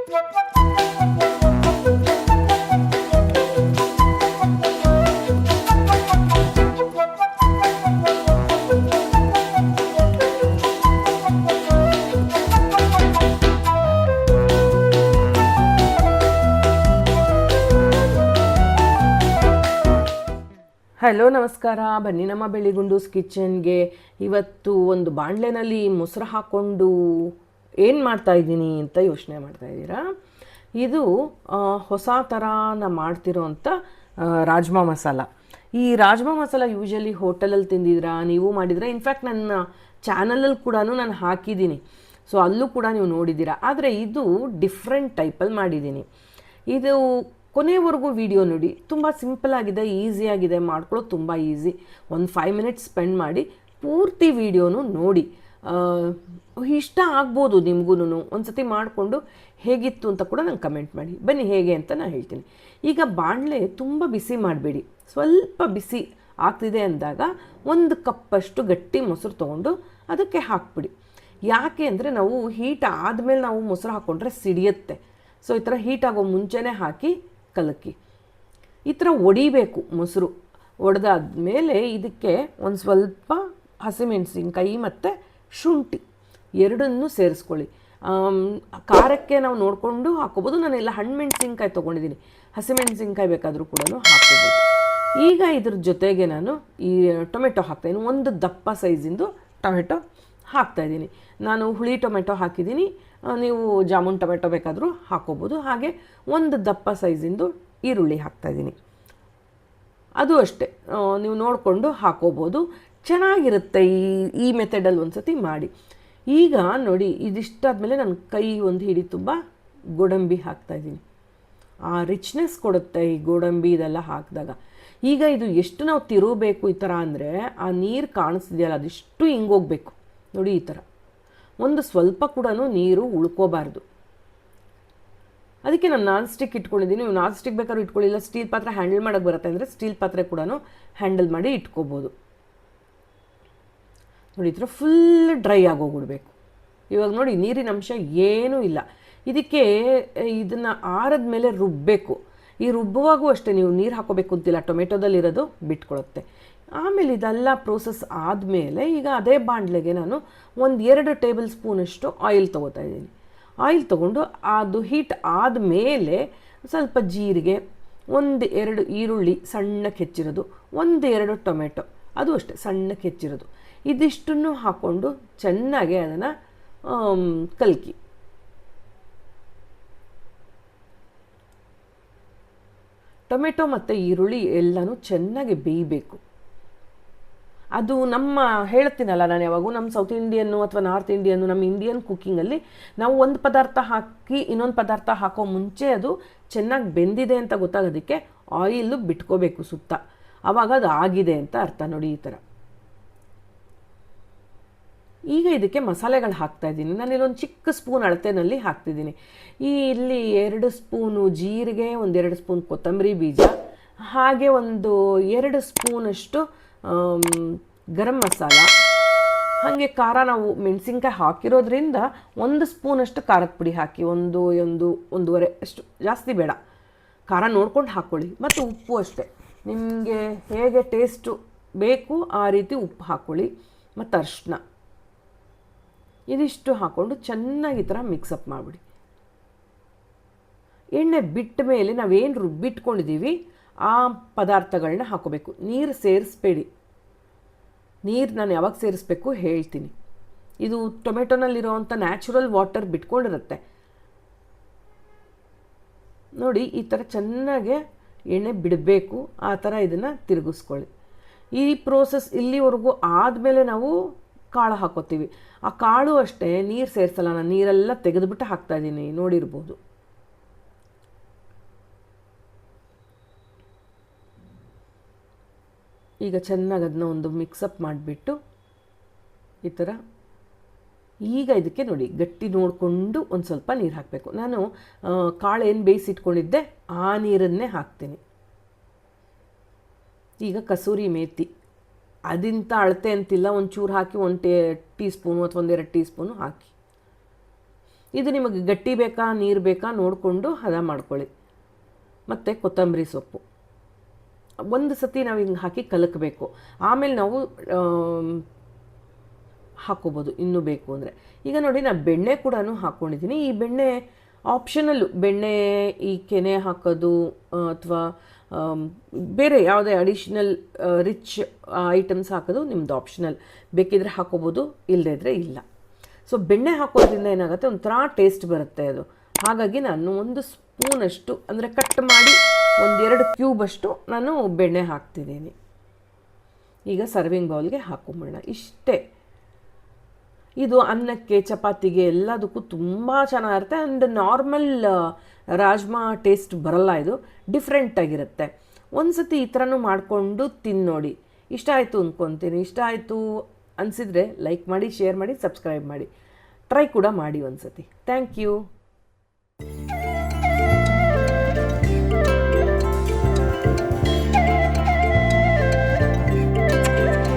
Hello ನಮಸ್ಕಾರ, ಬನ್ನಿ ನಮ್ಮ ಬೆಳಿಗುಂಡೂಸ್ ಕಿಚನ್ಗೆ. ಇವತ್ತು ಒಂದು ಬಾಣಲೆನಲ್ಲಿ ಮೊಸರು ಹಾಕ್ಕೊಂಡು ಏನು ಮಾಡ್ತಾಯಿದ್ದೀನಿ ಅಂತ ಯೋಚನೆ ಮಾಡ್ತಾಯಿದ್ದೀರಾ? ಇದು ಹೊಸ ಥರ ನಾ ಮಾಡ್ತಿರೋಂಥ ರಾಜ್ಮಾ ಮಸಾಲ. ಈ ರಾಜ್ಮಾ ಮಸಾಲ ಯೂಶಲಿ ಹೋಟೆಲಲ್ಲಿ ತಿಂದಿದ್ರಾ, ನೀವು ಮಾಡಿದ್ರೆ. ಇನ್ಫ್ಯಾಕ್ಟ್ ನನ್ನ ಚಾನಲಲ್ಲಿ ಕೂಡ ನಾನು ಹಾಕಿದ್ದೀನಿ, ಸೊ ಅಲ್ಲೂ ಕೂಡ ನೀವು ನೋಡಿದ್ದೀರಾ. ಆದರೆ ಇದು ಡಿಫ್ರೆಂಟ್ ಟೈಪಲ್ಲಿ ಮಾಡಿದ್ದೀನಿ. ಇದು ಕೊನೆವರೆಗೂ ವಿಡಿಯೋ ನೋಡಿ, ತುಂಬ ಸಿಂಪಲ್ಲಾಗಿದೆ, ಈಸಿಯಾಗಿದೆ, ಮಾಡ್ಕೊಳ್ಳೋದು ತುಂಬ ಈಸಿ. ಒಂದು 5 ಮಿನಿಟ್ಸ್ ಸ್ಪೆಂಡ್ ಮಾಡಿ ಪೂರ್ತಿ ವಿಡಿಯೋನು ನೋಡಿ. ಇಷ್ಟ ಆಗ್ಬೋದು ನಿಮಗೂ. ಒಂದು ಸತಿ ಮಾಡಿಕೊಂಡು ಹೇಗಿತ್ತು ಅಂತ ಕೂಡ ನಂಗೆ ಕಮೆಂಟ್ ಮಾಡಿ. ಬನ್ನಿ ಹೇಗೆ ಅಂತ ನಾನು ಹೇಳ್ತೀನಿ. ಈಗ ಬಾಣಲೆ ತುಂಬ ಬಿಸಿ ಮಾಡಬೇಡಿ, ಸ್ವಲ್ಪ ಬಿಸಿ ಆಗ್ತಿದೆ ಅಂದಾಗ 1 ಕಪ್ಪಷ್ಟು ಗಟ್ಟಿ ಮೊಸರು ತೊಗೊಂಡು ಅದಕ್ಕೆ ಹಾಕ್ಬಿಡಿ. ಯಾಕೆ ಅಂದರೆ ನಾವು ಹೀಟ್ ಆದಮೇಲೆ ನಾವು ಮೊಸರು ಹಾಕ್ಕೊಂಡ್ರೆ ಸಿಡಿಯುತ್ತೆ. ಸೊ ಈ ಥರ ಹೀಟ್ ಆಗೋ ಮುಂಚೆನೇ ಹಾಕಿ ಕಲಕಿ. ಈ ಥರ ಒಡಿಬೇಕು ಮೊಸರು. ಒಡೆದಾದ್ಮೇಲೆ ಇದಕ್ಕೆ ಒಂದು ಸ್ವಲ್ಪ ಹಸಿಮೆಣಸಿನ್ಕಾಯಿ ಮತ್ತು ಶುಂಠಿ ಎರಡನ್ನೂ ಸೇರಿಸ್ಕೊಳ್ಳಿ. ಖಾರಕ್ಕೆ ನಾವು ನೋಡಿಕೊಂಡು ಹಾಕ್ಕೋಬೋದು. ನಾನೆಲ್ಲ ಹಣ್ಣು ಮೆಣಸಿನ್ಕಾಯಿ ತೊಗೊಂಡಿದ್ದೀನಿ, ಹಸಿಮೆಣಸಿನ್ಕಾಯಿ ಬೇಕಾದರೂ ಕೂಡ ಹಾಕ್ಕೋಬೋದು. ಈಗ ಇದ್ರ ಜೊತೆಗೆ ನಾನು ಈ ಟೊಮೆಟೊ ಹಾಕ್ತಾಯಿದ್ದೀನಿ. ಒಂದು ದಪ್ಪ ಸೈಜಿಂದು ಟೊಮೆಟೊ ಹಾಕ್ತಾಯಿದ್ದೀನಿ. ನಾನು ಹುಳಿ ಟೊಮೆಟೊ ಹಾಕಿದ್ದೀನಿ, ನೀವು ಜಾಮೂನ್ ಟೊಮೆಟೊ ಬೇಕಾದರೂ ಹಾಕ್ಕೋಬೋದು. ಹಾಗೆ ಒಂದು ದಪ್ಪ ಸೈಜಿಂದು ಈರುಳ್ಳಿ ಹಾಕ್ತಾಯಿದ್ದೀನಿ. ಅದು ಅಷ್ಟೇ, ನೀವು ನೋಡಿಕೊಂಡು ಹಾಕ್ಕೋಬೋದು. ಚೆನ್ನಾಗಿರುತ್ತೆ ಈ ಮೆಥಡಲ್ಲಿ ಒಂದು ಸತಿ ಮಾಡಿ. ಈಗ ನೋಡಿ, ಇದಿಷ್ಟಾದಮೇಲೆ ನನ್ನ ಕೈ ಒಂದು ಹಿಡಿ ತುಂಬ ಗೋಡಂಬಿ ಹಾಕ್ತಾಯಿದ್ದೀನಿ. ಆ ರಿಚ್ನೆಸ್ ಕೊಡುತ್ತೆ ಈ ಗೋಡಂಬಿ ಇದೆಲ್ಲ ಹಾಕಿದಾಗ. ಈಗ ಇದು ಎಷ್ಟು ನಾವು ತಿರುಗಬೇಕು ಈ ಥರ ಅಂದರೆ, ಆ ನೀರು ಕಾಣಿಸ್ತಿದೆಯಲ್ಲ ಅದಿಷ್ಟು ಹಿಂಗೋಗ್ಬೇಕು ನೋಡಿ. ಈ ಥರ ಒಂದು ಸ್ವಲ್ಪ ಕೂಡ ನೀರು ಉಳ್ಕೋಬಾರ್ದು. ಅದಕ್ಕೆ ನಾನು ನಾನ್ ಸ್ಟಿಕ್ ಇಟ್ಕೊಂಡಿದ್ದೀನಿ. ನೀವು ನಾನ್ ಸ್ಟಿಕ್ ಬೇಕಾದ್ರೂ ಇಟ್ಕೊಳ್ಳಿಲ್ಲ, ಸ್ಟೀಲ್ ಪಾತ್ರೆ ಹ್ಯಾಂಡಲ್ ಮಾಡೋಕ್ಕೆ ಬರುತ್ತೆ ಅಂದರೆ ಸ್ಟೀಲ್ ಪಾತ್ರೆ ಕೂಡ ಹ್ಯಾಂಡಲ್ ಮಾಡಿ ಇಟ್ಕೋಬೋದು. ನೋಡಿ, ಈ ಥರ ಫುಲ್ ಡ್ರೈ ಆಗೋಗ್ಬಿಡ್ಬೇಕು. ಇವಾಗ ನೋಡಿ, ನೀರಿನ ಅಂಶ ಏನೂ ಇಲ್ಲ. ಇದಕ್ಕೆ ಇದನ್ನು ಆರದ ಮೇಲೆ ರುಬ್ಬಬೇಕು. ಈ ರುಬ್ಬುವಾಗೂ ಅಷ್ಟೇ ನೀವು ನೀರು ಹಾಕೋಬೇಕು ಅಂತಿಲ್ಲ, ಟೊಮೆಟೊದಲ್ಲಿರೋದು ಬಿಟ್ಕೊಳುತ್ತೆ. ಆಮೇಲೆ ಇದೆಲ್ಲ ಪ್ರೋಸೆಸ್ ಆದಮೇಲೆ ಈಗ ಅದೇ ಬಾಣಲೆಗೆ ನಾನು 1-2 ಟೇಬಲ್ ಸ್ಪೂನಷ್ಟು ಆಯಿಲ್ ತೊಗೋತಾ ಇದ್ದೀನಿ. ಆಯಿಲ್ ತೊಗೊಂಡು ಅದು ಹೀಟ್ ಆದಮೇಲೆ ಸ್ವಲ್ಪ ಜೀರಿಗೆ, 1-2 ಈರುಳ್ಳಿ ಸಣ್ಣಕ್ಕೆ ಹೆಚ್ಚಿರೋದು, 1-2 ಟೊಮೆಟೊ ಅದು ಅಷ್ಟೇ ಸಣ್ಣಕ್ಕೆ ಹೆಚ್ಚಿರೋದು, ಇದಿಷ್ಟನ್ನು ಹಾಕ್ಕೊಂಡು ಚೆನ್ನಾಗಿ ಅದನ್ನು ಕಲಕಿ. ಟೊಮೆಟೊ ಮತ್ತು ಈರುಳ್ಳಿ ಎಲ್ಲನೂ ಚೆನ್ನಾಗಿ ಬೇಯಬೇಕು. ಅದು ನಮ್ಮ ಹೇಳ್ತೀನಲ್ಲ ನಾನು ಯಾವಾಗೂ, ನಮ್ಮ ಸೌತ್ ಇಂಡಿಯನ್ನು ಅಥವಾ ನಾರ್ತ್ ಇಂಡಿಯನ್ನು, ನಮ್ಮ ಇಂಡಿಯನ್ ಕುಕ್ಕಿಂಗಲ್ಲಿ ನಾವು ಒಂದು ಪದಾರ್ಥ ಹಾಕಿ ಇನ್ನೊಂದು ಪದಾರ್ಥ ಹಾಕೋ ಮುಂಚೆ ಅದು ಚೆನ್ನಾಗಿ ಬೆಂದಿದೆ ಅಂತ ಗೊತ್ತಾಗೋದಕ್ಕೆ ಆಯಿಲು ಬಿಟ್ಕೋಬೇಕು ಸುತ್ತ. ಆವಾಗ ಅದು ಆಗಿದೆ ಅಂತ ಅರ್ಥ. ನೋಡಿ ಈ ಥರ. ಈಗ ಇದಕ್ಕೆ ಮಸಾಲೆಗಳು ಹಾಕ್ತಾಯಿದ್ದೀನಿ. ನಾನು ಇಲ್ಲೊಂದು ಚಿಕ್ಕ ಸ್ಪೂನ್ ಅಳತೆನಲ್ಲಿ ಹಾಕ್ತಿದ್ದೀನಿ. ಇಲ್ಲಿ 2 ಸ್ಪೂನು ಜೀರಿಗೆ, 1-2 ಸ್ಪೂನ್ ಕೊತ್ತಂಬರಿ ಬೀಜ, ಹಾಗೆ 2 ಸ್ಪೂನಷ್ಟು ಗರಂ ಮಸಾಲ. ಹಾಗೆ ಖಾರ ನಾವು ಮೆಣಸಿನ್ಕಾಯಿ ಹಾಕಿರೋದ್ರಿಂದ 1 ಸ್ಪೂನಷ್ಟು ಖಾರದ ಪುಡಿ ಹಾಕಿ, 1-1.5 ಅಷ್ಟು, ಜಾಸ್ತಿ ಬೇಡ, ಖಾರ ನೋಡ್ಕೊಂಡು ಹಾಕ್ಕೊಳ್ಳಿ. ಮತ್ತು ಉಪ್ಪು ಅಷ್ಟೇ, ನಿಮಗೆ ಹೇಗೆ ಟೇಸ್ಟು ಬೇಕು ಆ ರೀತಿ ಉಪ್ಪು ಹಾಕ್ಕೊಳ್ಳಿ. ಮತ್ತು ಅರಿಶಿನ, ಇದಿಷ್ಟು ಹಾಕ್ಕೊಂಡು ಚೆನ್ನಾಗಿ ಈ ಥರ ಮಿಕ್ಸಪ್ ಮಾಡಿಬಿಡಿ. ಎಣ್ಣೆ ಬಿಟ್ಟ ಮೇಲೆ ನಾವೇನು ರುಬ್ಬಿಟ್ಕೊಂಡಿದ್ದೀವಿ ಆ ಪದಾರ್ಥಗಳನ್ನ ಹಾಕೋಬೇಕು. ನೀರು ಸೇರಿಸ್ಬೇಡಿ. ನೀರು ನಾನು ಯಾವಾಗ ಸೇರಿಸ್ಬೇಕು ಹೇಳ್ತೀನಿ. ಇದು ಟೊಮೆಟೊನಲ್ಲಿರೋವಂಥ ನ್ಯಾಚುರಲ್ ವಾಟರ್ ಬಿಟ್ಕೊಂಡಿರುತ್ತೆ ನೋಡಿ. ಈ ಥರ ಚೆನ್ನಾಗೆ ಎಣ್ಣೆ ಬಿಡಬೇಕು. ಆ ಥರ ಇದನ್ನು ತಿರುಗಿಸ್ಕೊಳ್ಳಿ. ಈ ಪ್ರೋಸೆಸ್ ಇಲ್ಲಿವರೆಗೂ ಆದಮೇಲೆ ನಾವು ಕಾಳು ಹಾಕೋತೀವಿ. ಆ ಕಾಳು ಅಷ್ಟೇ ನೀರು ಸೇರಿಸಲ್ಲ, ನಾನು ನೀರೆಲ್ಲ ತೆಗೆದುಬಿಟ್ಟು ಹಾಕ್ತಾಯಿದ್ದೀನಿ, ನೋಡಿರ್ಬೋದು. ಈಗ ಚೆನ್ನಾಗಿ ಅದನ್ನ ಒಂದು ಮಿಕ್ಸಪ್ ಮಾಡಿಬಿಟ್ಟು ಈ ಥರ. ಈಗ ಇದಕ್ಕೆ ನೋಡಿ, ಗಟ್ಟಿ ನೋಡಿಕೊಂಡು ಒಂದು ಸ್ವಲ್ಪ ನೀರು ಹಾಕಬೇಕು. ನಾನು ಕಾಳು ಏನು ಬೇಯಿಸಿಟ್ಕೊಂಡಿದ್ದೆ ಆ ನೀರನ್ನೇ ಹಾಕ್ತೀನಿ. ಈಗ ಕಸೂರಿ ಮೇಥಿ, ಅದಿಂತ ಅಳತೆ ಅಂತಿಲ್ಲ, ಒಂಚೂರು ಹಾಕಿ 1 ಟೀ ಸ್ಪೂನು ಅಥವಾ 1-2 ಟೀ ಸ್ಪೂನು ಹಾಕಿ. ಇದು ನಿಮಗೆ ಗಟ್ಟಿ ಬೇಕಾ ನೀರು ಬೇಕಾ ನೋಡಿಕೊಂಡು ಹದ ಮಾಡ್ಕೊಳ್ಳಿ. ಮತ್ತು ಕೊತ್ತಂಬರಿ ಸೊಪ್ಪು ಒಂದು ಸತಿ ನಾವು ಹಿಂಗೆ ಹಾಕಿ ಕಲಕಬೇಕು. ಆಮೇಲೆ ನಾವು ಹಾಕ್ಕೋಬೋದು ಇನ್ನೂ ಬೇಕು ಅಂದರೆ. ಈಗ ನೋಡಿ ನಾನು ಬೆಣ್ಣೆ ಕೂಡ ಹಾಕ್ಕೊಂಡಿದ್ದೀನಿ. ಈ ಬೆಣ್ಣೆ ಆಪ್ಷನಲ್ಲು, ಬೆಣ್ಣೆ ಈ ಕೆನೆ ಹಾಕೋದು ಅಥವಾ ಬೇರೆ ಯಾವುದೇ ಅಡಿಷ್ನಲ್ ರಿಚ್ ಐಟಮ್ಸ್ ಹಾಕೋದು ನಿಮ್ಮದು ಆಪ್ಷನಲ್. ಬೇಕಿದ್ರೆ ಹಾಕೋಬೋದು, ಇಲ್ಲದೇ ಇದ್ದರೆ ಇಲ್ಲ. ಸೊ ಬೆಣ್ಣೆ ಹಾಕೋದ್ರಿಂದ ಏನಾಗುತ್ತೆ, ಒಂಥರ ಟೇಸ್ಟ್ ಬರುತ್ತೆ ಅದು. ಹಾಗಾಗಿ ನಾನು 1 ಸ್ಪೂನಷ್ಟು ಅಂದರೆ ಕಟ್ ಮಾಡಿ 1-2 ಕ್ಯೂಬಷ್ಟು ನಾನು ಬೆಣ್ಣೆ ಹಾಕ್ತಿದ್ದೀನಿ. ಈಗ ಸರ್ವಿಂಗ್ ಬೌಲ್ಗೆ ಹಾಕೊಂಬಿಡೋಣ. ಇಷ್ಟೇ. ಇದು ಅನ್ನಕ್ಕೆ, ಚಪಾತಿಗೆ ಎಲ್ಲದಕ್ಕೂ ತುಂಬ ಚೆನ್ನಾಗಿರುತ್ತೆ. ಆ್ಯಂಡ್ ನಾರ್ಮಲ್ ರಾಜ್ಮಾ ಟೇಸ್ಟ್ ಬರಲ್ಲ, ಇದು ಡಿಫ್ರೆಂಟಾಗಿರುತ್ತೆ. ಒಂದು ಸತಿ ಈ ಥರನೂ ಮಾಡಿಕೊಂಡು ತಿನ್ನೋಡಿ. ಇಷ್ಟ ಆಯಿತು ಅಂದ್ಕೊತೀನಿ. ಇಷ್ಟ ಆಯಿತು ಅನಿಸಿದರೆ ಲೈಕ್ ಮಾಡಿ, ಶೇರ್ ಮಾಡಿ, ಸಬ್ಸ್ಕ್ರೈಬ್ ಮಾಡಿ. ಟ್ರೈ ಕೂಡ ಮಾಡಿ ಒಂದು ಸತಿ. Thank you.